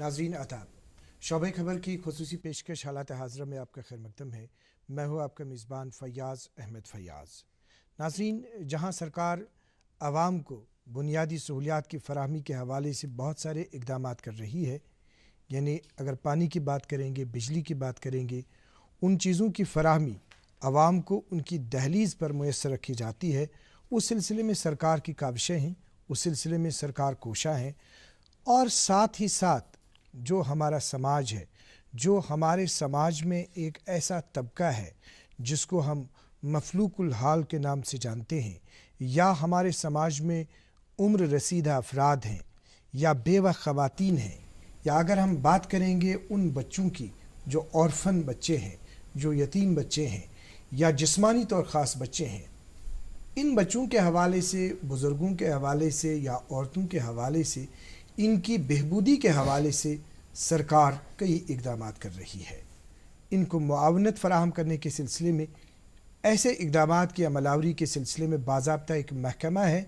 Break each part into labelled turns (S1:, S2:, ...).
S1: नाजरीन आदाब, शोबे खबर की खुसूसी पेशकश हालात हाज़रा में आपका खैर मकदम है। मैं हूँ आपका मेज़बान फ़याज़ अहमद फ़याज़। नाजरीन, जहाँ सरकार आवाम को बुनियादी सहूलियात की फराहमी के हवाले से बहुत सारे इक़दाम कर रही है, यानी अगर पानी की बात करेंगे, बिजली की बात करेंगे, उन चीज़ों की फराहमी आवाम को उनकी दहलीज़ पर मुयस्सर रखी जाती है, उस सिलसिले में सरकार की काविशें हैं, उस सिलसिले में सरकार कोशा है। और साथ ही साथ जो हमारा समाज है, जो हमारे समाज में एक ऐसा तबका है जिसको हम मफलूकुल हाल के नाम से जानते हैं, या हमारे समाज में उम्र रसीदा अफराद हैं, या बेवा ख़वातीन हैं, या अगर हम बात करेंगे उन बच्चों की जो ऑर्फन बच्चे हैं, जो यतीम बच्चे हैं, या जिस्मानी तौर ख़ास बच्चे हैं, इन बच्चों के हवाले से, बुज़ुर्गों के हवाले से या औरतों के हवाले से, इनकी बेहबूदी के हवाले से सरकार कई इक़दाम कर रही है। इनको मुआवनत फ़राहम करने के सिलसिले में, ऐसे इक़दाम की अमलावरी के सिलसिले में बाज़ाब्ता एक महकमा है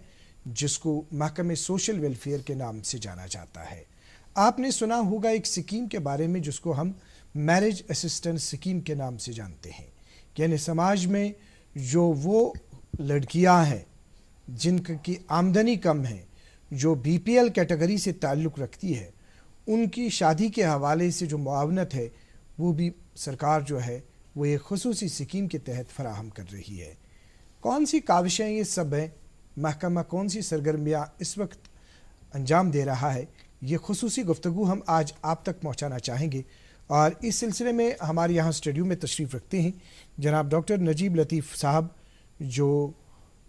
S1: जिसको महकमे सोशल वेलफेयर के नाम से जाना जाता है। आपने सुना होगा एक स्कीम के बारे में जिसको हम मैरिज असिस्टेंस स्कीम के नाम से जानते हैं, यानी समाज में जो वो लड़कियां हैं जिनकी आमदनी कम है, जो बीपीएल कैटेगरी से ताल्लुक़ रखती है, उनकी शादी के हवाले से जो मुआवनत है वो भी सरकार जो है वो एक खुसूसी स्कीम के तहत फराहम कर रही है। कौन सी काविशें ये सब हैं, महकमा कौन सी सरगर्मियाँ इस वक्त अंजाम दे रहा है, ये खुसूसी गुफ्तगू हम आज आप तक पहुँचाना चाहेंगे। और इस सिलसिले में हमारे यहाँ स्टूडियो में तशरीफ़ रखते हैं जनाब डॉक्टर नजीब लतीफ़ साहब, जो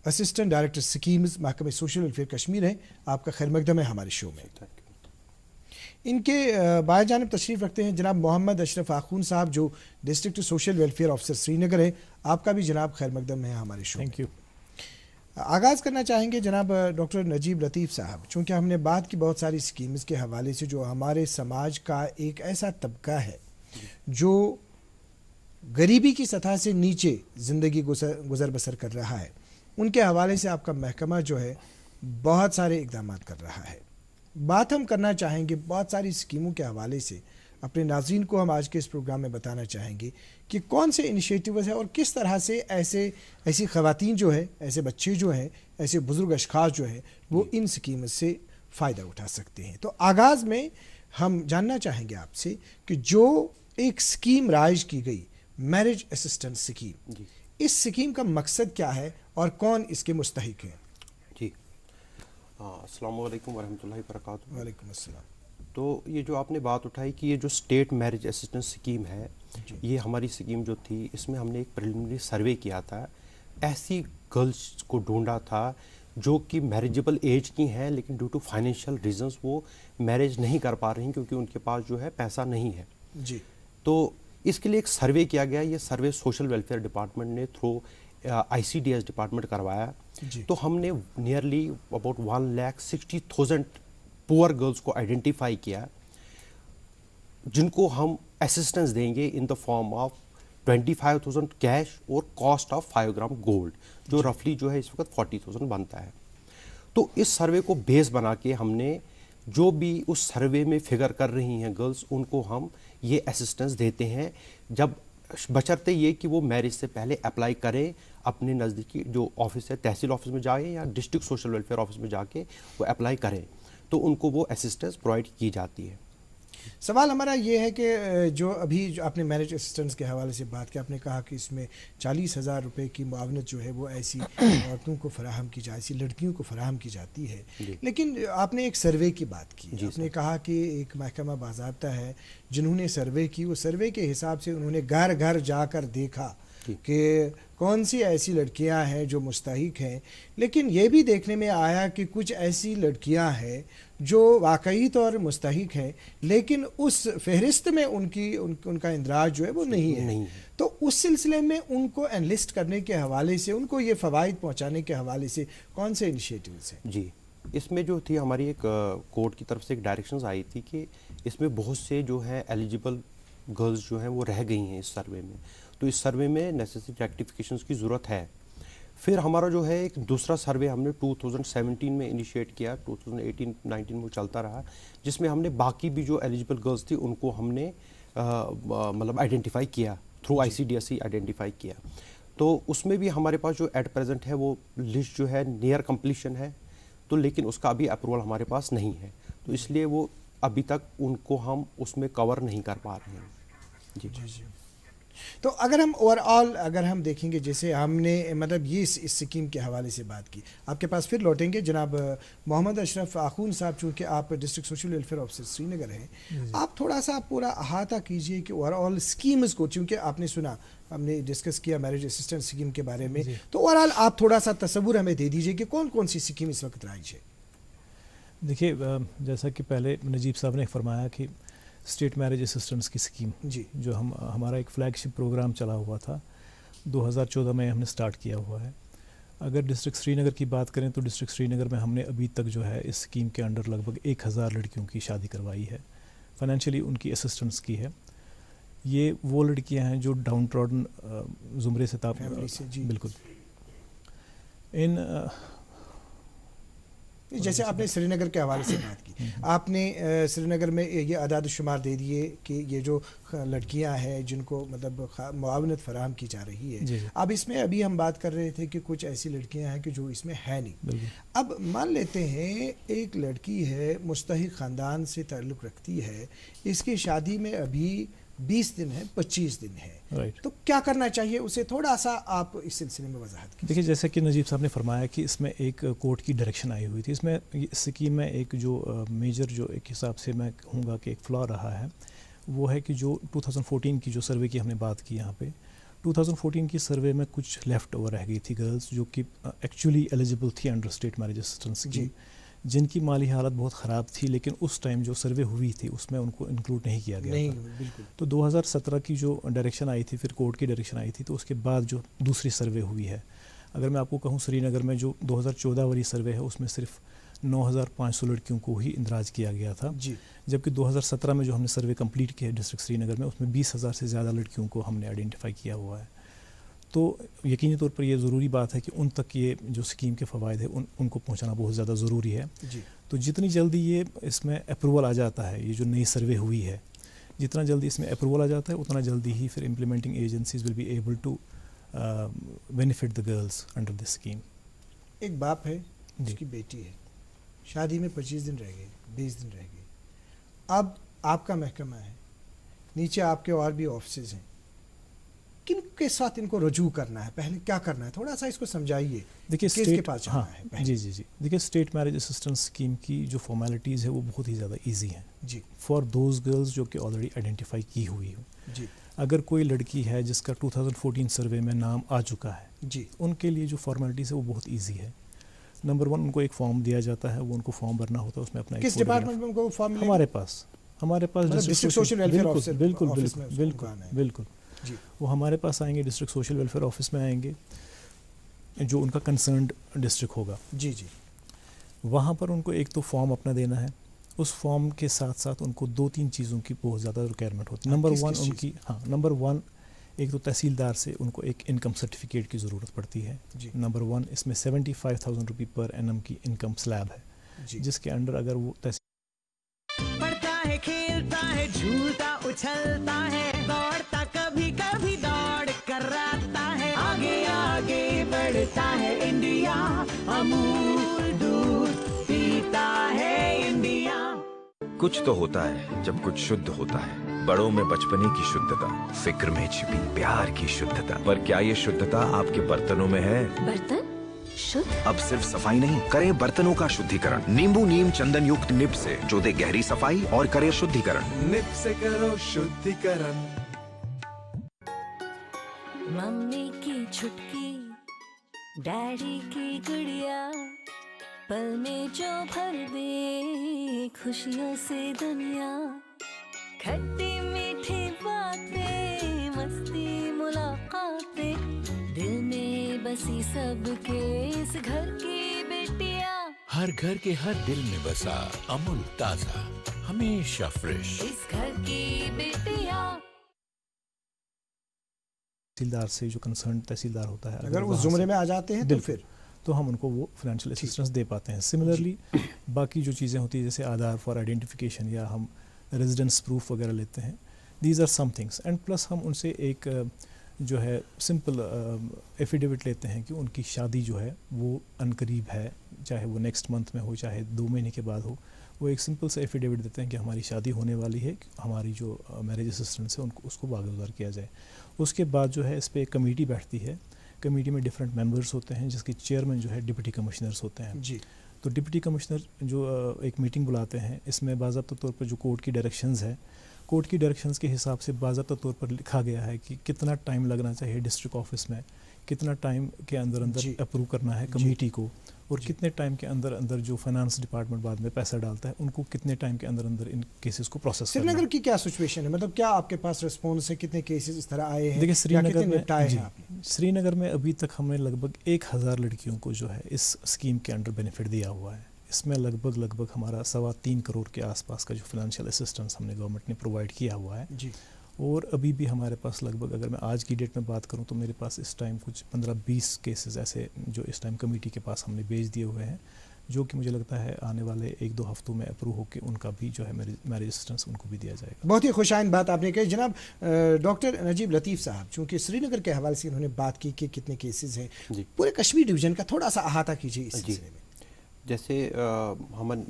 S1: असिस्टेंट डायरेक्टर स्कीम्स महकमे सोशल वेलफेयर कश्मीर हैं। आपका खैर मकदम है हमारे शो में। इनके बाएं जानिब तशरीफ़ रखते हैं जनाब मोहम्मद अशरफ आखून साहब, जो district social welfare officer Srinagar है। आपका भी जनाब खैर मकदम है हमारे शो।
S2: Thank you.
S1: आगाज़ करना चाहेंगे जनाब डॉक्टर नजीब लतीफ़ साहब, चूँकि हमने बात की बहुत सारी स्कीम्स के हवाले से, जो हमारे समाज का एक ऐसा तबका है जो गरीबी की सतह से नीचे ज़िंदगी गुज़र बसर कर रहा है, उनके हवाले से आपका महकमा जो है बहुत सारे इक़दाम कर रहा है। बात हम करना चाहेंगे बहुत सारी स्कीमों के हवाले से। अपने नाज़रीन को हम आज के इस प्रोग्राम में बताना चाहेंगे कि कौन से इनिशिएटिव्स हैं और किस तरह से ऐसी ख़वातीन जो है, ऐसे बच्चे जो हैं, ऐसे बुज़ुर्ग अशख़ास जो हैं, वो इन स्कीम से फ़ायदा उठा सकते हैं। तो आगाज़ में हम जानना चाहेंगे आपसे कि जो एक स्कीम राइज की गई, मैरिज असिस्टेंस स्कीम, इस स्कीम का मकसद क्या है और कौन इसके मुस्तहिक हैं?
S2: जी, अस्सलाम वालेकुम वरहमतुल्लाहि वबरकातुहू।
S1: वालेकुम अस्सलाम।
S2: तो ये जो आपने बात उठाई कि ये जो स्टेट मैरिज असिस्टेंस स्कीम है, ये हमारी स्कीम जो थी, इसमें हमने एक प्रिलिमिनरी सर्वे किया था। ऐसी गर्ल्स को ढूंढा था जो कि मैरिजेबल एज की हैं, लेकिन ड्यू टू फाइनेंशियल रीजंस वो मैरिज नहीं कर पा रही हैं क्योंकि उनके पास जो है पैसा नहीं है
S1: जी।
S2: तो इसके लिए एक सर्वे किया गया। ये सर्वे सोशल वेलफेयर डिपार्टमेंट ने थ्रू ICDS डिपार्टमेंट करवाया। तो हमने नियरली अबाउट 1,60,000 पुअर गर्ल्स को आइडेंटिफाई किया जिनको हम असिस्टेंस देंगे in the form of 25,000 cash और कॉस्ट ऑफ 5 ग्राम गोल्ड, जो रफली जो है इस वक्त 40,000 बनता है। तो इस सर्वे को बेस बना के हमने जो भी उस सर्वे में फिगर कर रही हैं गर्ल्स, उनको हम ये असिस्टेंस देते हैं, जब बशर्ते ये कि वो मैरिज से पहले अप्लाई करें, अपने नज़दीकी जो ऑफिस है, तहसील ऑफिस में जाए या डिस्ट्रिक्ट सोशल वेलफेयर ऑफिस में जाके वो अप्लाई करें, तो उनको वो असिस्टेंस प्रोवाइड की जाती है।
S1: सवाल हमारा ये है कि जो अभी जो आपने मैरिज असिस्टेंस के हवाले से बात की, आपने कहा कि इसमें 40,000 रुपये की मुआवनत जो है वो ऐसी औरतों को फराहम की जाती, ऐसी लड़कियों को फराहम की जाती है। लेकिन आपने एक सर्वे की बात की, आपने कहा कि एक महकमा बाज़ाब्ता है जिन्होंने सर्वे की, वो सर्वे के हिसाब से उन्होंने घर घर जाकर देखा कि कौन सी ऐसी लड़कियां हैं जो मुस्तहिक हैं। लेकिन ये भी देखने में आया कि कुछ ऐसी लड़कियां हैं जो वाकई तौर मुस्तहिक हैं, लेकिन उस फहरिस्त में उनका इंदराज जो है वो नहीं है। तो उस सिलसिले में उनको एनलिस्ट करने के हवाले से, उनको ये फ़वाइद पहुँचाने के हवाले से कौन से इनिशिएटिव्स हैं?
S2: जी, इसमें जो थी हमारी एक कोर्ट की तरफ से एक डायरेक्शंस आई थी कि इसमें बहुत से जो है एलिजिबल गर्ल्स जो हैं वो रह गई हैं इस सर्वे में। तो इस सर्वे में नेसेसरी रेक्टिफिकेशंस की ज़रूरत है। پھر ہمارا جو ہے ایک دوسرا سروے ہم نے 2017 میں انیشیٹ کیا, 2018-19 میں چلتا رہا, جس میں ہم نے باقی بھی جو ایلیجبل گرلز تھی ان کو ہم نے مطلب آئیڈینٹیفائی کیا, تھرو ICDSE آئیڈینٹیفائی کیا. تو اس میں بھی ہمارے پاس جو ایٹ پریزنٹ ہے وہ لسٹ جو ہے نیئر کمپلیشن ہے, تو لیکن اس کا ابھی اپروول ہمارے پاس نہیں ہے, تو اس لیے وہ ابھی تک ان کو ہم اس میں کور نہیں کر پا رہے ہیں.
S1: جی جی. تو اگر ہم اوور آل اگر ہم دیکھیں گے, جیسے ہم نے مطلب یہ اس اسکیم کے حوالے سے بات کی, آپ کے پاس پھر لوٹیں گے جناب محمد اشرف آخون صاحب, چونکہ آپ ڈسٹرکٹ سوشل ویلفیئر آفیسر سری نگر ہیں, آپ تھوڑا سا پورا احاطہ کیجئے کہ اوور آل اسکیمز کو, چونکہ آپ نے سنا ہم نے ڈسکس کیا میرج اسسٹنٹ اسکیم کے بارے میں, تو اوور آل آپ تھوڑا سا تصور ہمیں دے دیجئے کہ کون کون سی اسکیم اس وقت رائج ہے.
S3: دیکھیے, جیسا کہ پہلے نجیب صاحب نے فرمایا کہ اسٹیٹ میرج اسسٹنس کی اسکیم
S1: جی,
S3: جو ہمارا ایک فلیگ شپ پروگرام چلا ہوا تھا 2014 میں ہم نے سٹارٹ کیا ہوا ہے. اگر ڈسٹرکٹ سری نگر کی بات کریں تو ڈسٹرکٹ سری نگر میں ہم نے ابھی تک جو ہے اس اسکیم کے انڈر لگ بھگ 1000 لڑکیوں کی شادی کروائی ہے, فائنینشلی ان کی اسسٹنس کی ہے. یہ وہ لڑکیاں ہیں جو ڈاؤن ٹراڈن زمرے سے
S1: جی.
S3: بالکل. ان
S1: جیسے آپ نے سری نگر کے حوالے سے بات کی, آپ نے سری نگر میں یہ اعداد و شمار دے دیے کہ یہ جو لڑکیاں ہیں جن کو مطلب معاونت فراہم کی جا رہی ہے, اب اس میں ابھی ہم بات کر رہے تھے کہ کچھ ایسی لڑکیاں ہیں کہ جو اس میں ہے نہیں. اب مان لیتے ہیں ایک لڑکی ہے, مستحق خاندان سے تعلق رکھتی ہے, اس کی شادی میں ابھی 20 دن ہے, 25 دن ہے, تو کیا کرنا چاہیے اسے, تھوڑا سا آپ اس سلسلے میں وضاحت کیجیے.
S3: دیکھیے, جیسے کہ نجیب صاحب نے فرمایا کہ اس میں ایک کورٹ کی ڈائریکشن آئی ہوئی تھی. اس میں اسکیم میں ایک جو میجر جو ایک حساب سے میں کہوں گا کہ ایک فلا رہا ہے, وہ ہے کہ جو 2014 کی جو سروے کی ہم نے بات کی یہاں پہ, 2014 کی سروے میں کچھ لیفٹ اوور رہ گئی تھی گرلز جو کہ ایکچولی ایلیجبل تھی انڈر اسٹیٹ میرج اسسٹنس کی, جن کی مالی حالت بہت خراب تھی, لیکن اس ٹائم جو سروے ہوئی تھی اس میں ان کو انکلوڈ نہیں کیا گیا تھا. تو 2017 کی جو ڈائریکشن آئی تھی, پھر کورٹ کی ڈائریکشن آئی تھی, تو اس کے بعد جو دوسری سروے ہوئی ہے, اگر میں آپ کو کہوں سری نگر میں جو 2014 والی سروے ہے اس میں صرف 9500 لڑکیوں کو ہی اندراج کیا گیا تھا, جبکہ 2017 میں جو ہم نے سروے کمپلیٹ کیا ہے ڈسٹرکٹ سری نگر میں, اس میں 20,000 سے زیادہ لڑکیوں کو ہم نے آئیڈینٹیفائی کیا ہوا ہے. تو یقینی طور پر یہ ضروری بات ہے کہ ان تک یہ جو اسکیم کے فوائد ہیں ان کو پہنچانا بہت زیادہ ضروری ہے. تو جتنی جلدی یہ اس میں اپروول آ جاتا ہے, یہ جو نئی سروے ہوئی ہے, جتنا جلدی اس میں اپروول آ جاتا ہے اتنا جلدی ہی پھر implementing agencies will be able to benefit the girls under this scheme.
S1: ایک باپ ہے, اس کی بیٹی ہے, شادی میں 25 دن رہ گئے, 20 دن رہ گئے, اب آپ کا محکمہ ہے, نیچے آپ کے اور بھی آفسز ہیں, کن کے ساتھ ان کو رجوع کرنا ہے, پہلے کیا کرنا ہے, تھوڑا سا اس کو سمجھائیے.
S3: دیکھیے
S1: کے پاس جانا ہے.
S3: جی. دیکھیے, اسٹیٹ میرج اسسٹنس اسکیم کی جو فارمیلٹیز ہے وہ بہت ہی زیادہ ایزی ہیں
S1: جی,
S3: فار دوز گرلز جو کہ آلریڈی آئیڈینٹیفائی کی ہوئی ہو.
S1: جی,
S3: اگر کوئی لڑکی ہے جس کا 2014 سروے میں نام آ چکا ہے,
S1: جی,
S3: ان کے لیے جو فارمیلٹیز ہے وہ بہت ایزی ہے. نمبر 1, ان کو ایک فارم دیا جاتا ہے, وہ ان کو فارم بھرنا ہوتا ہے, اس میں اپنا
S1: کس ڈپارٹمنٹ میں ان کو فارم
S3: ہمارے پاس
S1: ڈسٹرکٹ سوشل ویلفیئر آفیسر,
S3: بالکل
S1: جی,
S3: وہ ہمارے پاس آئیں گے, ڈسٹرکٹ سوشل ویلفیئر آفس میں آئیں گے جو ان کا کنسرنڈ ڈسٹرکٹ ہوگا.
S1: جی, جی,
S3: وہاں پر ان کو ایک تو فارم اپنا دینا ہے, اس فارم کے ساتھ ساتھ ان کو 2-3 چیزوں کی بہت زیادہ ریکوائرمنٹ ہوتی ہے. نمبر 1 ایک تو تحصیلدار سے ان کو ایک انکم سرٹیفکیٹ کی ضرورت پڑتی ہے. نمبر 1 اس میں 75,000 روپی پر اینم کی انکم سلیب ہے, جس کے انڈر اگر وہ
S4: پڑھتا ہے, کھیلتا ہے, جھولتا اچھلتا ہے, دوڑتا کبھی کبھی دوڑ کر آتا ہے, آگے آگے بڑھتا ہے انڈیا, امول دودھ پیتا ہے انڈیا.
S5: کچھ تو ہوتا ہے جب کچھ شدھ ہوتا ہے, بڑوں میں بچپنے کی شدھتا, فکر میں چھپی پیار کی شدھتا. پر کیا یہ شدھتا آپ کے برتنوں میں ہے؟
S6: برتن شدھ؟
S5: اب صرف صفائی نہیں, کریں برتنوں کا شدھیکرن نیمبو نیم چندن یکت نب سے, جو دے گہری صفائی اور کرے شدھیکرن.
S7: نب سے کرو شدھیکرن.
S6: ممی کی چھٹکی, ڈیڈی کی گڑیا, پل میں جو بھر دے خوشیوں سے دنیا, کھٹی میٹھی باتیں, مستی ملاقاتیں, دل میں بسی سب کے اس گھر کی بیٹیاں,
S7: ہر گھر کے ہر دل میں بسا امول تازہ, ہمیشہ فریش.
S6: اس گھر کی بیٹیاں.
S3: तहसीलदार से जो कंसर्न तहसीलदार होता है,
S1: अगर उस
S3: वहाँ
S1: जुमरे
S3: से-
S1: में आ जाते हैं तो
S3: बिल्कुल,
S1: फिर
S3: तो हम उनको वो फाइनेंशियल असिस्टेंस दे पाते हैं. सिमिलरली बाकी जो चीज़ें होती हैं जैसे आधार फॉर आइडेंटिफिकेशन या हम रेजिडेंस प्रूफ वगैरह लेते हैं, these are some things. And plus हम उनसे एक जो है सिंपल एफिडेविट लेते हैं कि उनकी शादी जो है वो अनकरीब है, चाहे वो नेक्स्ट मंथ में हो चाहे 2 महीने के बाद हो. वो एक सिंपल सा एफिडेविट देते हैं कि हमारी शादी होने वाली है, हमारी जो मैरिज असिस्टेंस है उनको उसको वागुजार किया जाए. उसके बाद जो है इस पर एक कमेटी बैठती है. कमेटी में डिफरेंट मेंबर्स होते हैं जिसके चेयरमैन जो है डिप्टी कमिश्नर्स होते हैं.
S1: जी
S3: तो डिप्टी कमिश्नर जो एक मीटिंग बुलाते हैं, इसमें बाज़ाब्ता तौर पर जो कोर्ट की डायरेक्शंस है, कोर्ट की डायरेक्शंस के हिसाब से बाज़ाब्ता तौर पर लिखा गया है कि कितना टाइम लगना चाहिए डिस्ट्रिक्ट ऑफिस में, कितना टाइम के अंदर
S1: जी।
S3: अंदर अप्रूव करना है कमेटी को, और कितने टाइम के अंदर अंदर जो फाइनेंस डिपार्टमेंट बाद में पैसा डालता है उनको कितने टाइम के अंदर अंदर इन केसेस को प्रोसेस करना
S1: श्रीनगर
S3: है.
S1: की क्या सिचुएशन है, मतलब क्या आपके पास रिस्पॉन्स है, कितने केसेस इस तरह आए हैं
S3: देखिए
S1: या
S3: श्रीनगर
S1: कितने
S3: में
S1: निपटाए
S3: जी,
S1: हैं आपने?
S3: श्रीनगर में अभी तक हमने लगभग 1000 लड़कियों को जो है इस स्कीम के अंडर बेनिफिट दिया हुआ है. इसमें लगभग हमारा 3.25 करोड़ के आसपास का जो फाइनेंशियल असिस्टेंस हमने गवर्नमेंट ने प्रोवाइड किया हुआ है.
S1: जी
S3: और अभी भी हमारे पास लगभग, अगर मैं आज की डेट में बात करूं तो मेरे पास इस टाइम कुछ 15-20 केसेस ऐसे जो इस टाइम कमेटी के पास हमने भेज दिए हुए हैं, जो कि मुझे लगता है आने वाले 1-2 हफ्तों में अप्रूव होकर उनका भी जो है मैरिज असिस्टेंस उनको भी दिया जाएगा.
S1: बहुत ही खुशाइन बात आपने कही जनाब. डॉक्टर नजीब लतीफ़ साहब, चूँकि श्रीनगर के हवाले से उन्होंने बात की कि कितने केसेस हैं,
S2: जी।
S1: पूरे कश्मीर डिवीज़न का थोड़ा सा अहाता कीजिए इस
S2: जी।
S1: सिलसिले में.
S2: जैसे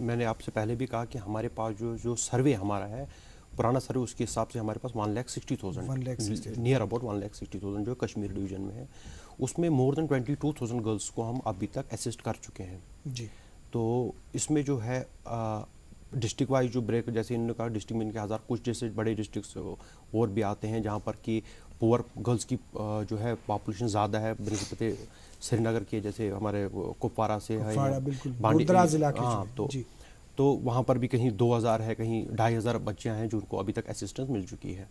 S2: मैंने आपसे पहले भी कहा कि हमारे पास जो सर्वे हमारा है, पुराना सर्वे, उसके हिसाब से हमारे पास 1,60,000
S1: 1,60,000
S2: नियर अबाउट 1,60,000 जो कश्मीर डिवीज़न में है, उसमें मोर देन 22,000 गर्ल्स को हम अभी तक असिस्ट कर चुके हैं.
S1: जी
S2: तो इसमें जो है डिस्ट्रिक्ट वाइज जो ब्रेक, जैसे इन्होंने कहा डिस्ट्रिक्ट में इनके 1000, कुछ जैसे बड़े डिस्ट्रिक्ट और भी आते हैं जहाँ पर कि पुअर गर्ल्स की जो है पॉपुलेशन ज़्यादा है बनिस्बत श्रीनगर के, जैसे हमारे कुपवारा से है,
S1: कुपवाड़ा, बिल्कुल,
S2: बांडी,
S1: दूरदराज इलाके
S2: हाँ,
S1: जो है, जी।
S2: तो वहाँ पर भी कहीं 2000 है, कहीं 2500 बच्चियाँ हैं जिनको अभी तक असिस्टेंस मिल चुकी है.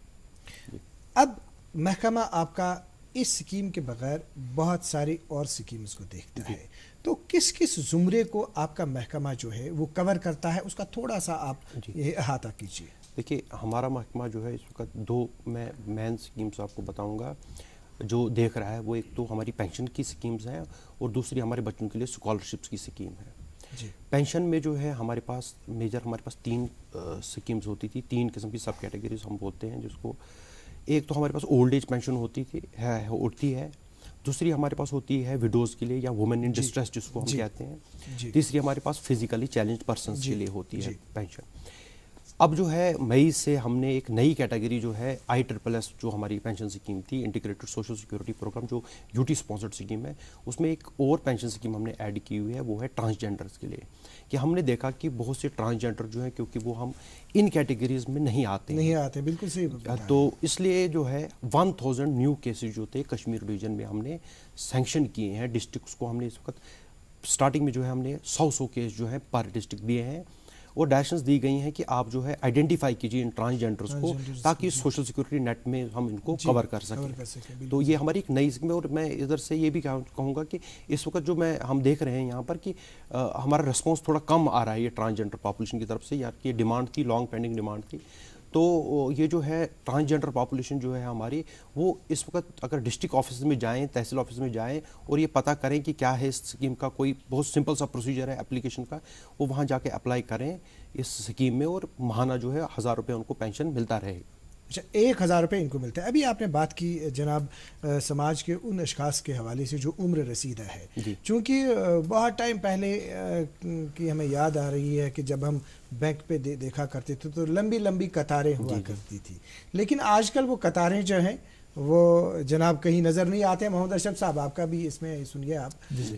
S1: अब महकमा आपका इस स्कीम के बगैर बहुत सारी और स्कीम्स को देखता है, तो किस किस जुमरे को आपका महकमा जो है वो कवर करता है, उसका थोड़ा सा आप ये अहाता कीजिए.
S2: देखिए हमारा महकमा जो है इस वक्त 2 मैं मेन स्कीम्स आपको बताऊंगा जो देख रहा है. वो एक तो हमारी पेंशन की स्कीम्स हैं और दूसरी हमारे बच्चों के लिए स्कॉलरशिप्स की स्कीम है.
S1: जी
S2: पेंशन में जो है हमारे पास मेजर हमारे पास 3 स्कीम्स होती थी, 3 किस्म की सब कैटेगरीज हम बोलते हैं जिसको. एक तो हमारे पास ओल्ड एज पेंशन होती थी होती है, दूसरी हमारे पास होती है विडोज़ के लिए या वुमेन इन डिस्ट्रेस जिसको हम
S1: जी।
S2: कहते हैं,
S1: जी।
S2: तीसरी हमारे पास फिजिकली चैलेंज्ड पर्सन्स
S1: जी।
S2: के लिए होती है
S1: जी।
S2: पेंशन. अब जो है मई से हमने एक नई कैटेगरी जो है ISSS जो हमारी पेंशन स्कीम थी, इंटीग्रेटेड सोशल सिक्योरिटी प्रोग्राम, जो यूटी स्पॉन्सर्ड स्कीम है, उसमें एक और पेंशन स्कीम हमने ऐड की हुई है, वो है ट्रांसजेंडर्स के लिए. कि हमने देखा कि बहुत से ट्रांसजेंडर जो हैं, क्योंकि वो हम इन कैटेगरीज में नहीं आते
S1: नहीं आते, बिल्कुल सही बताया.
S2: तो इसलिए जो है 1000 न्यू केसेस जो थे कश्मीर डिवीज़न में हमने सैंक्शन किए हैं. डिस्ट्रिक्ट्स को हमने इस वक्त स्टार्टिंग में जो है हमने 100 केस जो है पर डिस्ट्रिक्ट दिए हैं, और डायरेक्शंस दी गई हैं कि आप जो है आइडेंटिफाई कीजिए इन ट्रांसजेंडर्स को,
S1: ट्रांसजेंडर्स
S2: ताकि सोशल सिक्योरिटी नेट में हम इनको
S1: जी,
S2: कवर कर
S1: कवर कर
S2: सकें.
S1: सकें,
S2: तो ये हमारी एक नई स्कीम है. और मैं इधर से ये भी कहूँगा कि इस वक्त जो हम देख रहे हैं यहाँ पर कि हमारा रिस्पॉन्स थोड़ा कम आ रहा है ये ट्रांसजेंडर पॉपुलेशन की तरफ से. यार ये डिमांड थी, लॉन्ग पेंडिंग डिमांड थी. तो ये जो है ट्रांसजेंडर पॉपुलेशन जो है हमारी, वो इस वक्त अगर डिस्ट्रिक्ट ऑफिस में जाएं, तहसील ऑफिस में जाएं और ये पता करें कि क्या है इस स्कीम का, कोई बहुत सिंपल सा प्रोसीजर है एप्लीकेशन का, वो वहाँ जाके अप्लाई करें इस स्कीम में, और महाना जो है 1000 रुपये उनको पेंशन मिलता रहे.
S1: अच्छा, 1000 रुपये इनको मिलता है. अभी आपने बात की जनाब समाज के उन अशखास के हवाले से जो उम्र रसीदा है,
S2: जी.
S1: चूँकि बहुत टाइम पहले की हमें याद आ रही है कि जब हम बैंक पे देखा करते थे तो लंबी लंबी कतारें हुआ करती थी, लेकिन आजकल वो कतारें जो हैं वो जनाब कहीं नज़र नहीं आते. मोहम्मद अशरफ साहब, आपका भी इसमें सुनिए आप,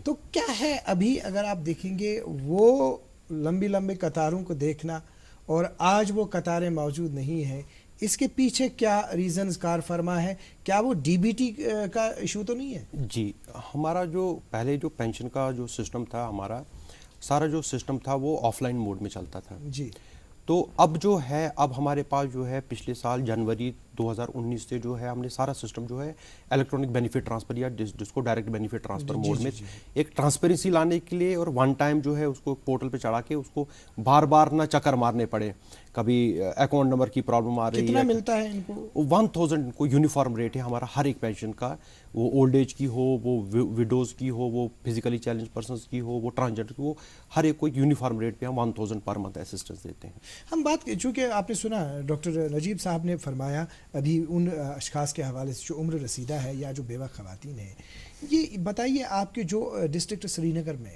S1: तो क्या है अभी अगर आप देखेंगे वो लंबी लंबी कतारों को देखना और आज वो कतारें मौजूद नहीं हैं, इसके पीछे क्या रीजंस कार फरमा है? क्या वो डीबीटी का इशू तो नहीं है?
S2: जी, हमारा जो पहले जो पेंशन का जो सिस्टम था, हमारा सारा जो सिस्टम था वो ऑफलाइन मोड में चलता था.
S1: जी.
S2: तो अब जो है, अब हमारे पास जो है पिछले साल जनवरी 2019 سے جو ہے ہم نے سارا سسٹم جو ہے الیکٹرانک بینیفٹ ٹرانسفر یا جس کو ڈائریکٹ بینیفٹ ٹرانسفر موڈ میں ایک ٹرانسپیرنسی لانے کے لیے اور ون ٹائم جو ہے اس کو پورٹل پہ چڑھا کے اس کو بار بار نہ چکر مارنے پڑے. کبھی اکاؤنٹ نمبر کی پرابلم آ رہی ہے.
S1: کتنا ملتا ہے ان کو؟
S2: 1000 ان کو یونیفارم ریٹ ہے ہمارا ہر ایک پینشن کا, وہ اولڈ ایج کی ہو, وہ وڈوز کی ہو, وہ فزیکلی چیلنج پرسنس کی ہو, وہ ٹرانسجنڈر کی ہو, ہر ایک کو یونیفارم ریٹ پہ ہم 1000 پر منتھ اسسٹنس دیتے ہیں.
S1: ہم بات, چونکہ آپ نے سنا ڈاکٹر نجیب صاحب نے فرمایا ابھی ان اشخاص کے حوالے سے جو عمر رسیدہ ہے یا جو بیوہ خواتین ہیں, یہ بتائیے آپ کے جو ڈسٹرکٹ سری نگر میں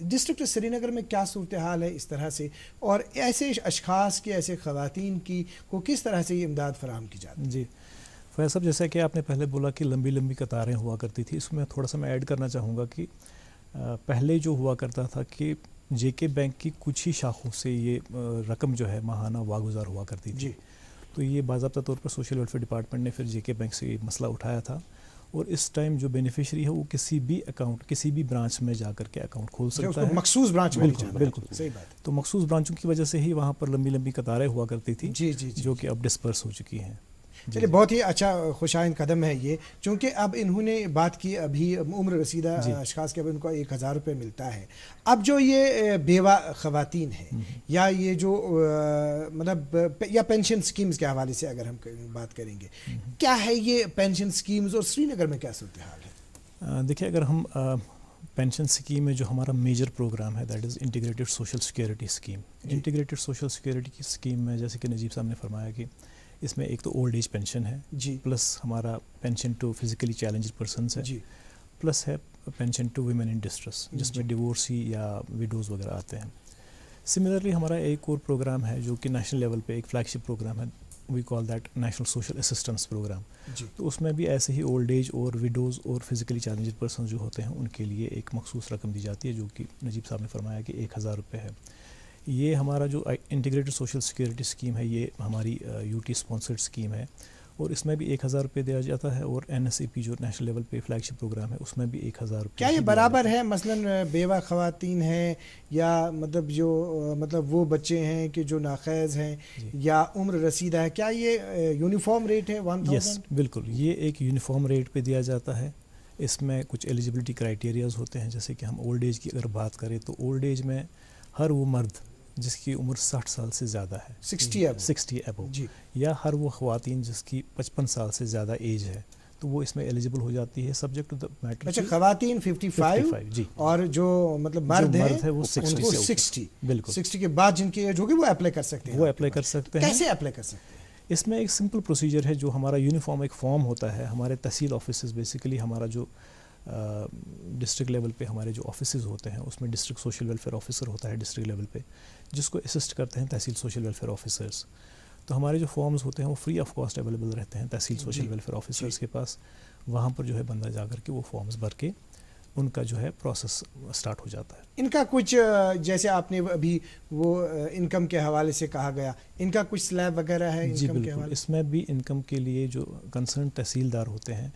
S1: ڈسٹرکٹ سری نگر میں کیا صورتحال ہے اس طرح سے, اور ایسے اشخاص کی, ایسے خواتین کی کو کس طرح سے یہ امداد فراہم کی جاتی ہے؟
S3: جی فیض صاحب, جیسا کہ آپ نے پہلے بولا کہ لمبی لمبی قطاریں ہوا کرتی تھی, اس میں تھوڑا سا میں ایڈ کرنا چاہوں گا کہ پہلے جو ہوا کرتا تھا کہ جے کے بینک کی کچھ ہی شاخوں سے یہ رقم جو ہے ماہانہ واگزار ہوا کرتی تھی. تو یہ باضابطہ طور پر سوشل ویلفیئر ڈپارٹمنٹ نے پھر جے کے بینک سے یہ مسئلہ اٹھایا تھا, اور اس ٹائم جو بینیفیشری ہے وہ کسی بھی اکاؤنٹ, کسی بھی برانچ میں جا کر کے اکاؤنٹ کھول سکتا ہے,
S1: مخصوص برانچ میں.
S3: بالکل
S1: صحیح بات.
S3: تو مخصوص برانچوں کی وجہ سے ہی وہاں پر لمبی لمبی قطاریں ہوا کرتی تھی, جو کہ اب ڈسپرس ہو چکی ہیں.
S1: چلیے, بہت ہی اچھا خوش آئند قدم ہے یہ, چونکہ اب انہوں نے بات کی ابھی عمر رسیدہ اشخاص کے, اب ان کو 1000 روپے ملتا ہے. اب جو یہ بیوہ خواتین ہیں یا یہ جو مطلب یا پینشن سکیمز کے حوالے سے اگر ہم بات کریں گے, کیا ہے یہ پینشن سکیمز اور سری نگر میں کیا صورتحال ہے؟
S3: دیکھیں, اگر ہم پینشن سکیم میں جو ہمارا میجر پروگرام ہے that is integrated social security scheme. Integrated social security کی اسکیم میں جیسے کہ نجیب صاحب نے فرمایا کہ اس میں ایک تو اولڈ ایج پینشن ہے, پلس ہمارا pension to physically challenged persons ہے, پلس ہے pension to women in distress جس میں ڈیورسی یا ویڈوز وغیرہ آتے ہیں. سملرلی ہمارا ایک اور پروگرام ہے جو کہ نیشنل لیول پہ ایک فلیگ شپ پروگرام ہے, we call that national social assistance program. تو اس میں بھی ایسے ہی اولڈ ایج اور ویڈوز اور فزیکلی چیلنجڈ پرسنز جو ہوتے ہیں ان کے لیے ایک مخصوص رقم دی جاتی ہے, جو کہ نجیب صاحب نے فرمایا کہ 1000 روپے ہے. یہ ہمارا جو انٹیگریٹڈ سوشل سیکیورٹی اسکیم ہے یہ ہماری یو ٹی اسپانسرڈ اسکیم ہے, اور اس میں بھی 1000 روپے دیا جاتا ہے, اور این ایس ای پی جو نیشنل لیول پہ فلیگ شپ پروگرام ہے اس میں بھی 1000 روپے.
S1: کیا یہ برابر ہے مثلاً بیوہ خواتین ہیں یا مطلب جو مطلب وہ بچے ہیں کہ جو ناخیز ہیں یا عمر رسیدہ ہے, کیا یہ یونیفارم ریٹ ہے 1000؟
S3: یس بالکل, یہ ایک یونیفارم ریٹ پہ دیا جاتا ہے. اس میں کچھ ایلیجبلٹی کرائیٹیریاز ہوتے ہیں, جیسے کہ ہم اولڈ ایج کی اگر بات کریں تو اولڈ ایج میں ہر وہ مرد جس کی عمر 60 سال سے زیادہ ہے, 60 ابو, یا ہر وہ خواتین جس کی 55 سال سے زیادہ ایج ہے, تو وہ اس میں ایلیجبل ہو جاتی ہے سبجیکٹ ٹو دا میٹر.
S1: اچھا, خواتین 55 اور جو مطلب مرد ہے وہ 60. بالکل 60 کے بعد جن کی ایج ہوگی وہ اپلائی کر سکتے ہیں.
S3: وہ اپلائی کر سکتے ہیں.
S1: کیسے اپلائی کر سکتے ہیں؟
S3: اس میں ایک سمپل پروسیجر ہے, جو ہمارا یونیفارم ایک فارم ہوتا ہے. ہمارے تحصیل آفیسز, بیسیکلی ہمارا جو ڈسٹرکٹ لیول پہ ہمارے جو آفیسز ہوتے ہیں اس میں ڈسٹرکٹ سوشل ویلفیئر آفیسر ہوتا ہے ڈسٹرکٹ لیول پہ, جس کو اسسٹ کرتے ہیں تحصیل سوشل ویلفیئر آفیسرز. تو ہمارے جو فارمز ہوتے ہیں وہ فری آف کاسٹ اویلیبل رہتے ہیں تحصیل سوشل ویلفیئر آفیسرز کے پاس. وہاں پر جو ہے بندہ جا کر کے وہ فارمز بھر کے ان کا جو ہے پروسیس سٹارٹ ہو جاتا ہے.
S1: ان کا کچھ جیسے آپ نے ابھی وہ انکم کے حوالے سے کہا گیا, ان کا کچھ سلیب وغیرہ ہے انکم کے حوالے؟
S3: اس میں بھی انکم کے لیے جو کنسرن تحصیلدار ہوتے ہیں,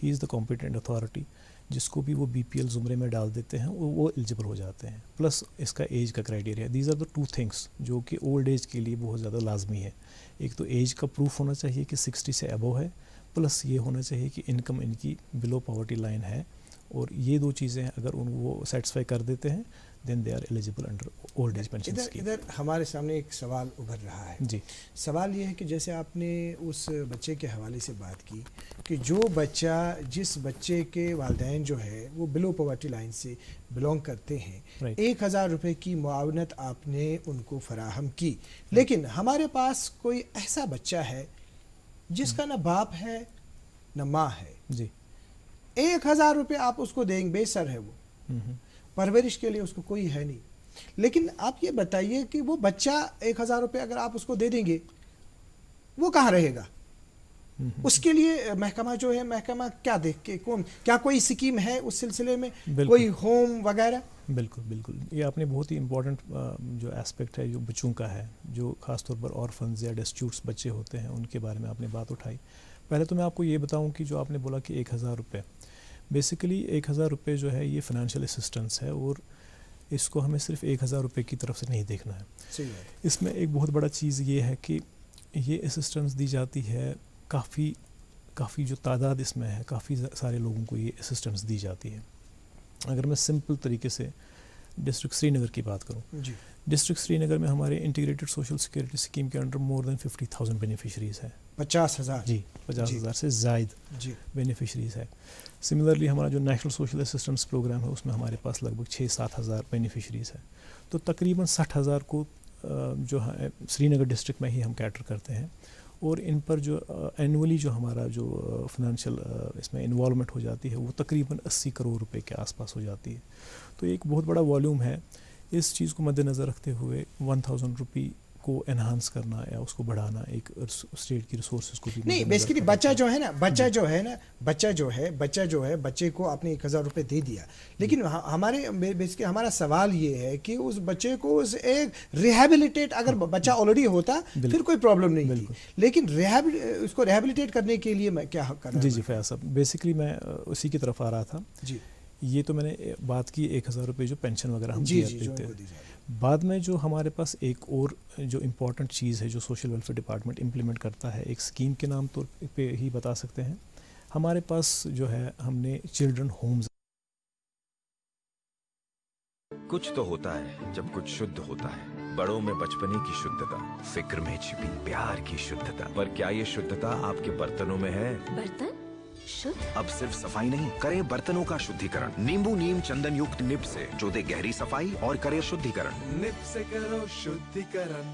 S3: ہی از دا کمپیٹنٹ اتھارٹی, جس کو بھی وہ بی پی ایل زمرے میں ڈال دیتے ہیں وہ ایلیجبل ہو جاتے ہیں. پلس اس کا ایج کا criteria, these are the 2 things جو کہ اولڈ ایج کے لیے بہت زیادہ لازمی ہے. ایک تو ایج کا پروف ہونا چاہیے کہ 60 سے ابو ہے, پلس یہ ہونا چاہیے کہ انکم ان کی بلو پاورٹی لائن ہے, اور یہ 2 چیزیں اگر ان وہ سیٹسفائی کر دیتے ہیں then they are eligible under old age pension scheme.
S1: ادھر ہمارے سامنے ایک سوال ابھر رہا ہے.
S3: جی,
S1: سوال یہ ہے کہ جیسے آپ نے اس بچے کے حوالے سے بات کی کہ جو بچہ, جس بچے کے والدین جو ہے وہ بلو پاورٹی لائن سے بلونگ کرتے ہیں, 1000 روپے کی معاونت آپ نے ان کو فراہم کی, لیکن ہمارے پاس کوئی ایسا بچہ ہے جس کا نہ باپ ہے نہ ماں ہے.
S3: جی,
S1: 1000 روپے آپ اس کو دیں گے, بے سر ہے وہ, پرورش کے لیے اس کو کوئی ہے نہیں. لیکن آپ یہ بتائیے کہ وہ بچہ 1000 روپے اگر آپ اس کو دے دیں گے وہ کہاں رہے گا؟ اس کے لیے محکمہ جو ہے, محکمہ کیا دیکھ کے کیا کوئی سکیم ہے اس سلسلے میں, کوئی ہوم وغیرہ؟
S3: بالکل, یہ آپ نے بہت ہی امپورٹنٹ جو اسپیکٹ ہے جو بچوں کا ہے, جو خاص طور پر آرفنز یا ڈسٹیوٹس بچے ہوتے ہیں, ان کے بارے میں آپ نے بات اٹھائی. پہلے تو میں آپ کو یہ بتاؤں کہ جو آپ نے بولا کہ 1000 روپے, بیسیکلی 1000 روپے جو ہے یہ فنانشیل اسسٹنس ہے, اور اس کو ہمیں صرف 1000 روپے کی طرف سے نہیں دیکھنا ہے. اس میں ایک بہت بڑا چیز یہ ہے کہ یہ اسسٹنس دی جاتی ہے काफ़ी जो तादाद इसमें है, काफ़ी सारे लोगों को ये असिस्टेंस दी जाती है। अगर मैं सिंपल तरीके से डिस्ट्रिक्ट श्रीनगर की बात करूं,
S1: जी,
S3: डिस्ट्रिक्ट श्रीनगर में हमारे इंटीग्रेटेड सोशल सिक्योरिटी स्कीम के अंडर मोर देन 50,000 बेनिफिशरीज़ हैं।
S1: 50,000
S3: जी, 50,000 से ज़ायद
S1: जी,
S3: बेनिफिशरीज़ है। सिमिलरली हमारा जो नेशनल सोशल असिस्टेंस प्रोग्राम है उसमें हमारे पास लगभग 6-7 हज़ार बेनिफिशरीज़ है। तो तकरीबन 60,000 को जो है श्रीनगर डिस्ट्रिक्ट में ही हम कैटर करते हैं, और इन पर जो एनुअली जो हमारा जो फाइनेंशियल इसमें इन्वॉल्वमेंट हो जाती है वो तकरीबन 80 करोड़ रुपए के आसपास हो जाती है। तो एक बहुत बड़ा वॉल्यूम है। इस चीज़ को मद्देनज़र रखते हुए 1000 रुपये को एनहांस करना या उसको बढ़ाना एक स्टेट की रिसोर्सेज को भी
S1: नहीं, बेसिकली बच्चा जो है बच्चे को आपने 1,000 रुपये दे दिया, लेकिन हमारे बेसिकली हमारा सवाल ये है कि उस बच्चे को एक रिहेबिलिटेट, अगर बच्चा ऑलरेडी होता फिर कोई प्रॉब्लम नहीं थी, लेकिन उसको रिहेबिलिटेट करने के लिए मैं क्या करना?
S3: जी फैयाज साहब, बेसिकली मैं उसी की तरफ आ रहा था
S1: जी।
S3: ये तो मैंने बात की 1,000 रुपये जो पेंशन वगैरह हम देते हैं।
S1: हैं।
S3: बाद में जो हमारे पास एक और जो इम्पॉर्टेंट चीज़ है जो सोशल वेलफेयर डिपार्टमेंट इम्प्लीमेंट करता है, एक स्कीम के नाम तौर पे ही बता सकते हैं, हमारे पास जो है हमने चिल्ड्रन होम्स।
S5: कुछ तो होता है जब कुछ शुद्ध होता है, बड़ों में बचपने की शुद्धता, फिक्र में छिपी प्यार की शुद्धता। पर क्या ये शुद्धता आपके बर्तनों में है?
S6: बर्तन शुद्ध?
S5: अब सिर्फ सफाई नहीं, करें बर्तनों का शुद्धिकरण नींबू नीम चंदन युक्त निब से, जो दे गहरी सफाई और करे शुद्धिकरण।
S8: निब से करो शुद्धिकरण।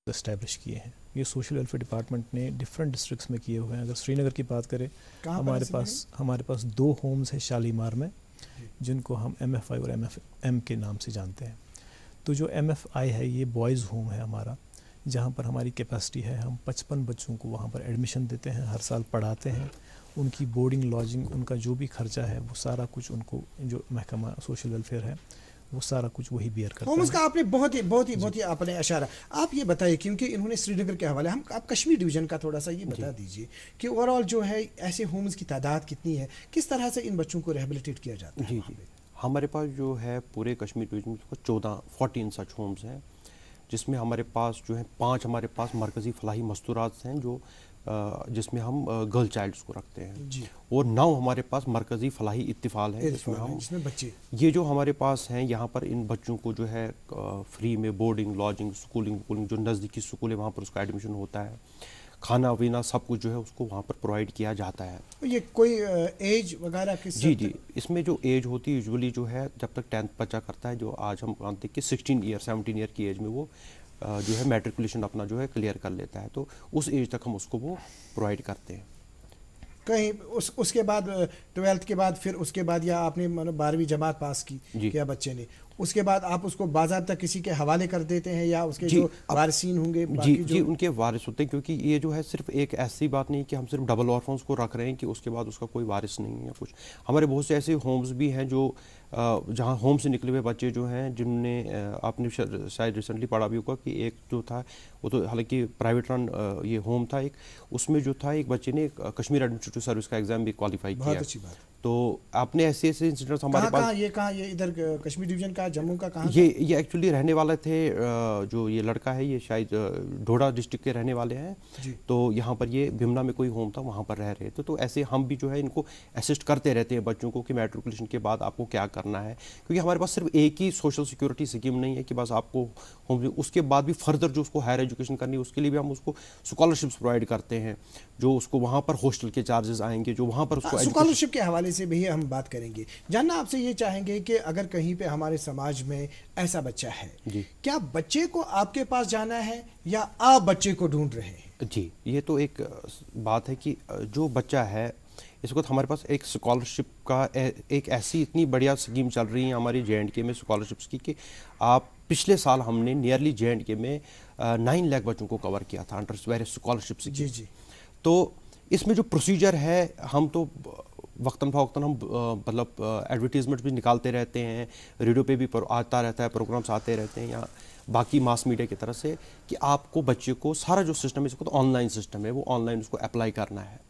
S3: एस्टैब्लिश किए हैं, ये सोशल वेलफेयर डिपार्टमेंट ने डिफरेंट डिस्ट्रिक्ट्स में किए हुए हैं। अगर श्रीनगर की बात करें, हमारे पास 2 होम्स हैं शालीमार में, जिनको हम MFI और MFM के नाम से जानते हैं। तो जो MFI है ये बॉयज़ होम है हमारा, जहाँ पर हमारी कैपेसिटी है, हम 55 बच्चों को वहाँ पर एडमिशन देते हैं, हर साल पढ़ाते हैं, उनकी बोर्डिंग लॉजिंग उनका जो भी खर्चा है वो सारा कुछ उनको जो महकमा सोशल वेलफेयर है वो सारा कुछ वही बियर करता है।
S1: उसका आपने बहुत ही आपने इशारा, आप ये बताइए, क्योंकि इन्होंने श्रीनगर के हवाले, आप कश्मीर डिवीज़न का थोड़ा सा ये बता दीजिए कि ओवरऑल जो है ऐसे होम्स की तादाद कितनी है, किस तरह से इन बच्चों को रिहेबिलिटेट किया जाता है?
S2: जी, हमारे पास जो है पूरे कश्मीर डिवीज़न में 14 सच होम्स हैं, जिसमें हमारे पास जो है 5 हमारे पास मरकज़ी फलाही मस्तूरात हैं जो जिसमें हम गर्ल चाइल्ड्स को रखते हैं
S1: जी,
S2: और 9 हमारे पास मरकज़ी फलाही इत्तिफ़ाल है
S1: जिसमें बच्चे,
S2: ये जो हमारे पास हैं यहाँ पर इन बच्चों को जो है फ्री में बोर्डिंग लॉजिंग स्कूलिंग जो नज़दीकी स्कूल है वहाँ पर उसका एडमिशन होता है, खाना पीना सब कुछ जो है उसको वहाँ पर प्रोवाइड किया जाता है।
S1: ये कोई एज वगैरह किस?
S2: जी, इसमें जो एज होती है यूजुअली जो है जब तक 10th बच्चा करता है, जो आज हम मानते हैं कि 17 ईयर की एज में वो जो है मैट्रिकुलेशन अपना जो है क्लियर कर लेता है, तो उस एज तक हम उसको वो प्रोवाइड करते हैं।
S1: कहीं उसके बाद 12th के बाद, फिर उसके बाद, या आपने 12वीं जमात पास की क्या बच्चे ने, उसके बाद आप उसको बाज़ाब्ता किसी के हवाले कर देते हैं या उसके जो वारिसीन होंगे
S2: जी उनके वारिस होते हैं, क्योंकि ये जो है सिर्फ एक ऐसी बात नहीं कि हम सिर्फ डबल ऑर्फन्स को रख रहे हैं कि उसके बाद उसका कोई वारिस नहीं है या कुछ। हमारे बहुत से ऐसे होम्स भी हैं जो जहाँ होम से निकले हुए बच्चे जो हैं, जिनने आपने शायद रिसेंटली पढ़ा भी होगा कि एक जो था वो तो हालांकि प्राइवेट रन ये होम था एक, उसमें जो था एक बच्चे ने कश्मीर एडमिनिस्ट्रेटिव सर्विस का एग्ज़ाम भी क्वालिफाई किया।
S1: बहुत अच्छी बात।
S2: तो आपने ऐसे इंसिडेंट्स हमारे पास
S1: ये इधर कश्मीर डिवीज़न का, जम्मू का कहाँ?
S2: ये एक्चुअली रहने वाले थे, जो ये लड़का है ये शायद डोडा डिस्ट्रिक्ट के रहने वाले हैं, तो यहाँ पर ये बिमना में कोई होम था वहाँ पर रह रहे थे। तो ऐसे हम भी जो है इनको असिस्ट करते रहते हैं बच्चों को कि मैट्रिकुलेशन के बाद आपको क्या करना है, क्योंकि हमारे पास सिर्फ एक ही सोशल सिक्योरिटी स्कीम नहीं है कि बस आपको होम, उसके बाद भी फर्दर जो उसको हायर एजुकेशन करनी है उसके लिए भी हम उसको स्कॉलरशिप्स प्रोवाइड करते हैं, जो उसको वहाँ पर हॉस्टल के चार्जेस आएंगे, जो वहाँ पर उसको
S1: स्कॉलरशिप के हवाले से भी हम बात करेंगे। जानना आपसे ये चाहेंगे कि अगर कहीं पे हमारे समाज में ऐसा बच्चा है, क्या बच्चे को आपके पास जाना है या आप बच्चे को ढूंढ रहे हैं? जी,
S2: ये तो एक बात है कि जो बच्चा है, इस वक्त हमारे पास एक स्कॉलरशिप का एक ऐसी इतनी बढ़िया स्कीम चल रही है हमारी J&K में स्कॉलरशिप्स की, कि आप पिछले साल हमने नियरली J&K में 9 लाख बच्चों को कवर किया था अंडर वेरियस स्कॉलरशिप्स।
S1: जी।
S2: तो इसमें जो प्रोसीजर है, हम तो वक्तन फ़वक्तन हम मतलब एडवर्टीज़मेंट भी निकालते रहते हैं, रेडियो पे भी आता रहता है, प्रोग्राम्स आते रहते हैं या बाकी मास मीडिया की तरफ से, कि आपको बच्चे को सारा जो सिस्टम है, इसको तो ऑनलाइन सिस्टम है, वो ऑनलाइन उसको अप्लाई करना है।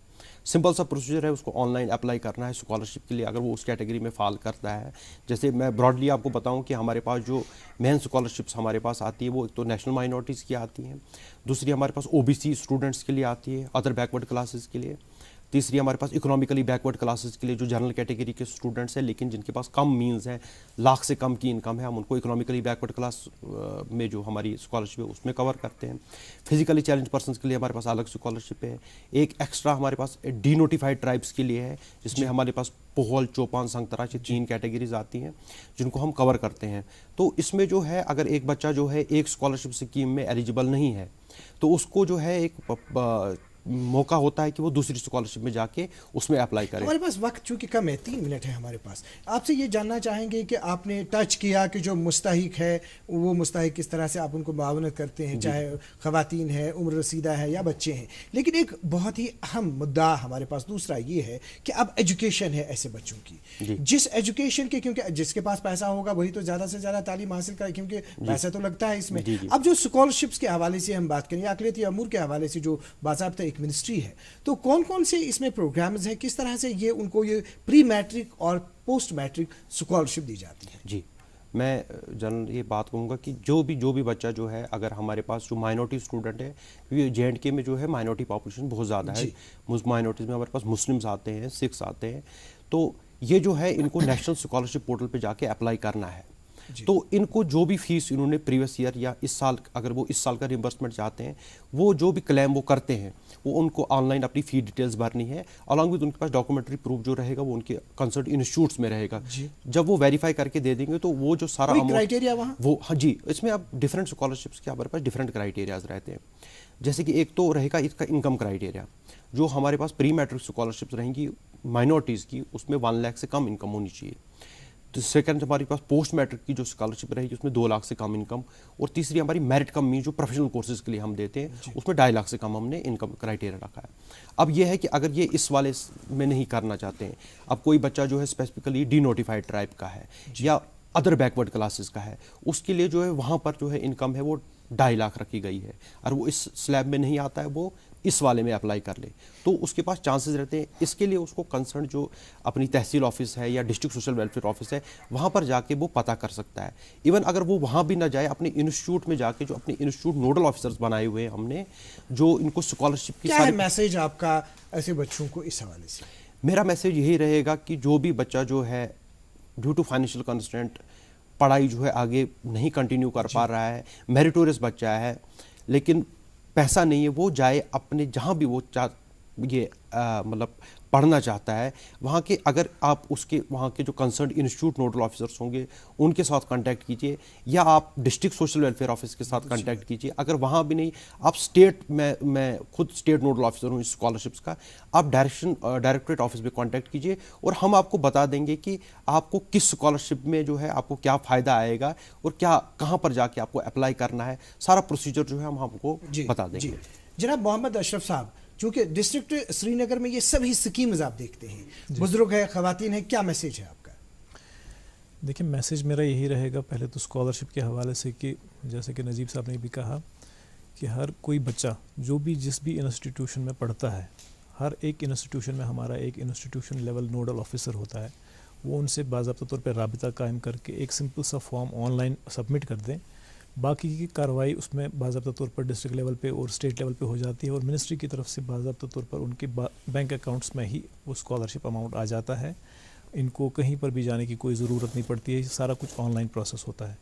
S2: सिंपल सा प्रोसीजर है, उसको ऑनलाइन अप्लाई करना है स्कॉलरशिप के लिए अगर वो उस कैटेगरी में फॉल करता है। जैसे मैं ब्रॉडली आपको बताऊं कि हमारे पास जो मेन स्कॉलरशिप्स हमारे पास आती है वो एक तो नेशनल माइनॉरिटीज़ की आती हैं, दूसरी हमारे पास ओबीसी स्टूडेंट्स के लिए आती है, अदर बैकवर्ड क्लासेस के लिए, तीसरी हमारे पास इकोनॉमिकली बैकवर्ड क्लासेस के लिए जो जनरल कैटेगरी के स्टूडेंट्स हैं लेकिन जिनके पास कम मीन्स हैं, लाख से कम की इनकम है, हम उनको इकोनॉमिकली बैकवर्ड क्लास में जो हमारी स्कॉलरशिप है उसमें कवर करते हैं। फिजिकली चैलेंज पर्सनस के लिए हमारे पास अलग स्कॉलरशिप है। एक एक्स्ट्रा हमारे पास डी नोटिफाइड ट्राइब्स के लिए है जिसमें हमारे पास पोहल, चौपान, संगतरा ये 3 कैटेगरीज आती हैं जिनको हम कवर करते हैं। तो इसमें जो है अगर एक बच्चा जो है एक स्कॉलरशिप स्कीम में एलिजिबल नहीं है तो उसको जो है एक मौका होता है कि वो दूसरी स्कॉलरशिप में जाके उसमें अप्लाई करें।
S1: हमारे पास वक्त चूंकि कम है, 3 मिनट है हमारे पास, आपसे ये जानना चाहेंगे कि आपने टच किया कि जो मुस्तहिक है वो मुस्तहिक किस तरह से आप उनको मुआवनत करते हैं, चाहे ख़वातीन है, उम्र रसीदा है या बच्चे हैं। लेकिन एक बहुत ही अहम मुद्दा हमारे पास दूसरा ये है कि अब एजुकेशन है ऐसे बच्चों की, जिस एजुकेशन के, क्योंकि जिसके पास पैसा होगा वही तो ज़्यादा से ज़्यादा तालीम हासिल करे क्योंकि पैसा तो लगता है इसमें। अब जो स्कॉलरशिप्स के हवाले से हम बात करें या अक़लियती अमूर के हवाले से जो बाज़ाब्ता एक मिनिस्ट्री है, तो कौन कौन से इसमें प्रोग्राम्स हैं, किस तरह से ये उनको ये प्री मैट्रिक और पोस्ट मैट्रिक स्कॉलरशिप दी जाती है?
S2: जी, मैं जनरल ये बात कहूँगा कि जो भी बच्चा जो है अगर हमारे पास जो माइनॉरिटी स्टूडेंट है, क्योंकि JNK में जो है माइनॉरिटी पॉपुलेशन बहुत ज़्यादा है, माइनॉरिटीज़ में हमारे पास मुस्लिम्स आते हैं, सिख्स आते हैं, तो ये जो है इनको नेशनल स्कॉलरशिप पोर्टल पे जाके अप्लाई करना है। तो इनको जो भी फीस इन्होंने प्रीवियस ईयर या इस साल, अगर वो इस साल का रिम्बर्समेंट चाहते हैं, वो जो भी क्लेम वो करते हैं वो उनको ऑनलाइन अपनी फ़ी डिटेल्स भरनी है, अलॉन्ग विद उनके पास डॉक्यूमेंट्री प्रूफ जो रहेगा वो उनके कंसर्न इंस्टीट्यूट्स में रहेगा। जब वो वेरीफाई करके दे देंगे तो वो जो सारा
S1: क्राइटेरिया वहाँ
S2: वो, हाँ जी, इसमें अब डिफरेंट स्कॉलरशिप्स के हमारे पास डिफरेंट क्राइटेरियाज रहते हैं। जैसे कि एक तो रहेगा इसका इनकम क्राइटेरिया, जो हमारे पास प्री मैट्रिक स्कॉलरशिप्स रहेंगी माइनॉरिटीज़ की, उसमें 1 लाख से कम इनकम होनी चाहिए। तो सेकंड हमारे पास पोस्ट मैट्रिक की जो स्कॉलरशिप रहेगी उसमें 2 लाख से कम इनकम, और तीसरी हमारी मेरिट कम मीन जो प्रोफेशनल कोर्सेज के लिए हम देते हैं उसमें 2.5 लाख से कम हमने इनकम क्राइटेरिया रखा है। अब ये है कि अगर ये इस वाले में नहीं करना चाहते हैं, अब कोई बच्चा जो है स्पेसिफिकली डी नोटिफाइड ट्राइब का है या अदर बैकवर्ड क्लासेस का है, उसके लिए जो है वहाँ पर जो है इनकम है वो 2.5 लाख रखी गई है, और वो इस स्लैब में नहीं आता है, वो इस वाले में अप्लाई कर ले तो उसके पास चांसेस रहते हैं। इसके लिए उसको कंसर्न जो अपनी तहसील ऑफिस है या डिस्ट्रिक्ट सोशल वेलफेयर ऑफिस है वहाँ पर जाके वो पता कर सकता है। इवन अगर वो वहाँ भी ना जाए, अपने इंस्टीट्यूट में जाके जो अपने इंस्टीट्यूट नोडल ऑफिसर्स बनाए हुए हैं हमने, जो इनको स्कॉलरशिप की
S1: क्या है मैसेज आपका ऐसे बच्चों को इस हवाले से?
S2: मेरा मैसेज यही रहेगा कि जो भी बच्चा जो है ड्यू टू फाइनेंशियल कंस्ट्रेंट पढ़ाई जो है आगे नहीं कंटिन्यू कर पा रहा है, मेरिटोरियस बच्चा है लेकिन पैसा नहीं है, वो जाए अपने जहाँ भी वो मतलब पढ़ना चाहता है वहाँ के, अगर आप उसके वहाँ के जो कंसर्न इंस्टीट्यूट नोडल ऑफिसर्स होंगे उनके साथ कांटेक्ट कीजिए, या आप डिस्ट्रिक्ट सोशल वेलफेयर ऑफिस के साथ कांटेक्ट कीजिए। अगर वहाँ भी नहीं, आप स्टेट में, मैं खुद स्टेट नोडल ऑफिसर हूँ इस स्कॉलरशिप्स का, आप डायरेक्टरेट ऑफिस में कांटेक्ट कीजिए और हम आपको बता देंगे कि आपको किस स्कॉलरशिप में जो है आपको क्या फ़ायदा आएगा और क्या कहाँ पर जाके आपको अप्लाई करना है, सारा प्रोसीजर जो है हम आपको बता देंगे।
S1: जनाब मोहम्मद अशरफ साहब, चूँकि डिस्ट्रिक्ट श्रीनगर में ये सभी स्कीम्स आप देखते हैं, बुजुर्ग है, ख़वातीन है, क्या मैसेज है आपका?
S3: देखिए, मैसेज मेरा यही रहेगा पहले तो स्कॉलरशिप के हवाले से कि जैसे कि नजीब साहब ने भी कहा कि हर कोई बच्चा जो भी जिस भी इंस्टीट्यूशन में पढ़ता है, हर एक इंस्टीट्यूशन में हमारा एक इंस्टीट्यूशन लेवल नोडल ऑफिसर होता है, वो उनसे बाज़ाब्ता तौर पर राबिता कायम करके एक सिंपल सा फॉर्म ऑनलाइन सबमिट कर दें। बाकी की कार्रवाई उसमें बाज़ाब्ता तौर पर डिस्ट्रिक्ट लेवल पे और स्टेट लेवल पे हो जाती है और मिनिस्ट्री की तरफ से बाज़ाब्ता तौर पर उनके बैंक अकाउंट्स में ही वो स्कॉलरशिप अमाउंट आ जाता है। इनको कहीं पर भी जाने की कोई ज़रूरत नहीं पड़ती है, सारा कुछ ऑनलाइन प्रोसेस होता है।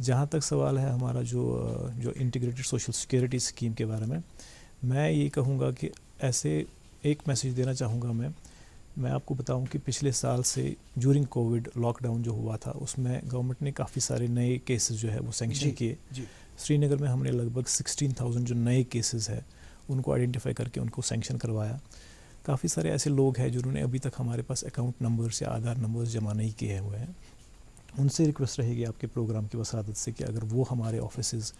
S3: जहाँ तक सवाल है हमारा जो इंटीग्रेटेड सोशल सिक्योरिटी स्कीम के बारे में, मैं ये कहूँगा कि ऐसे एक मैसेज देना चाहूँगा मैं आपको बताऊं कि पिछले साल से ड्यूरिंग कोविड लॉकडाउन जो हुआ था उसमें गवर्नमेंट ने काफ़ी सारे नए केसेस जो है वो सैंक्शन किए। श्रीनगर में हमने लगभग 16,000 जो नए केसेस है उनको आइडेंटिफाई करके उनको सैंक्शन करवाया। काफ़ी सारे ऐसे लोग हैं जिन्होंने अभी तक हमारे पास अकाउंट नंबर्स या आधार नंबर्स जमा नहीं किए हुए हैं। उनसे रिक्वेस्ट रहेगी आपके प्रोग्राम की वसादत से कि अगर वो हमारे ऑफिस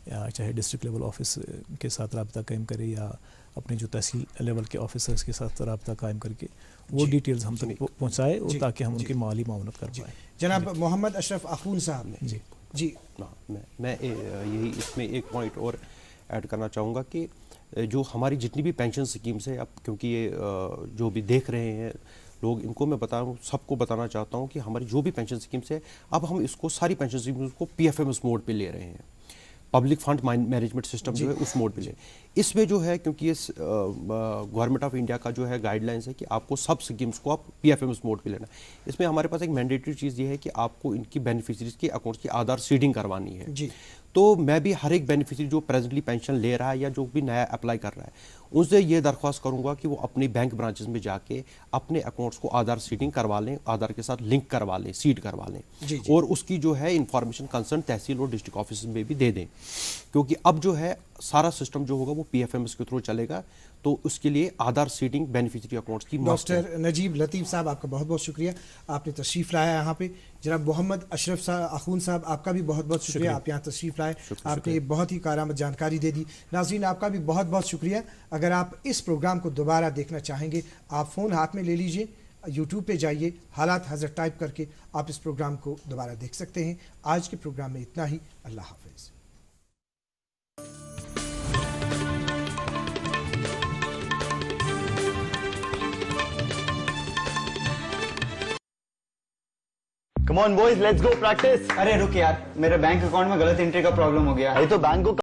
S3: या चाहे डिस्ट्रिक्ट लेवल ऑफिस के साथ रब्ता कायम करे या अपने जो तहसील लेवल के ऑफिसर्स के साथ रब्ता कायम करके वो डिटेल्स हम तक पहुँचाए और ताकि हम उनकी माली मावनत कर पाएँ।
S1: जनाब मोहम्मद अशरफ अखून साहब ने
S2: जी मैं यही इसमें एक पॉइंट और ऐड करना चाहूँगा कि जो हमारी जितनी भी पेंशन स्कीम्स है, अब क्योंकि ये जो भी देख रहे हैं लोग, इनको मैं सबको बताना चाहता हूँ कि हमारी जो भी पेंशन स्कीम्स है, अब हम इसको सारी पेंशन स्कीम्स को PFMS मोड पे ले रहे हैं, पब्लिक फंड मैनेजमेंट सिस्टम जो है उस मोड पे ले। इसमें जो है, क्योंकि ये गवर्नमेंट ऑफ इंडिया का जो है गाइडलाइंस है कि आपको सब स्कीम्स को आप PFMS मोड पे लेना। इसमें हमारे पास एक मैंडेटरी चीज़ ये है कि आपको इनकी बेनिफिशरीज के अकाउंट्स की आधार सीडिंग करवानी है
S1: जी।
S2: तो मैं भी हर एक बेनिफिशरी जो प्रेजेंटली पेंशन ले रहा है या जो भी नया अप्लाई कर रहा है, उनसे ये दरख्वास्त करूंगा कि वो अपनी बैंक ब्रांचेस में जाके अपने अकाउंट्स को आधार सीडिंग करवा लें, आधार के साथ लिंक करवा लें, सीड करवा लें,
S1: जी, जी।
S2: और उसकी जो है इंफॉर्मेशन कंसर्न तहसील और डिस्ट्रिक्ट ऑफिस में भी दे दें, क्योंकि अब जो है सारा सिस्टम जो होगा वो PFMS के थ्रू चलेगा। तो उसके लिए आधार सीडिंग बेनिफिशरी अकाउंट्स की मस्ट है।
S1: डॉक्टर नजीब लतीफ़ साहब, आपका बहुत बहुत शुक्रिया, आपने तशरीफ़ लाया यहाँ पे। जनाब मोहम्मद अशरफ साहब अखून साहब, आपका भी बहुत बहुत शुक्रिया, आप यहाँ तशरीफ़ लाए, आपने बहुत ही कारआमद जानकारी दे दी। नाज़रीन, आपका भी बहुत बहुत शुक्रिया। अगर आप इस प्रोग्राम को दोबारा देखना चाहेंगे, आप फ़ोन हाथ में ले लीजिए, यूट्यूब पे जाइए, हालात हज़रत टाइप करके आप इस प्रोग्राम को दोबारा देख सकते हैं। आज के प्रोग्राम में इतना ही। अल्लाह हाफ़िज़।
S9: Come on boys, let's go practice. अरे रुक यार, मेरे बैंक अकाउंट में गलत एंट्री का प्रॉब्लम हो गया है। तो बैंक को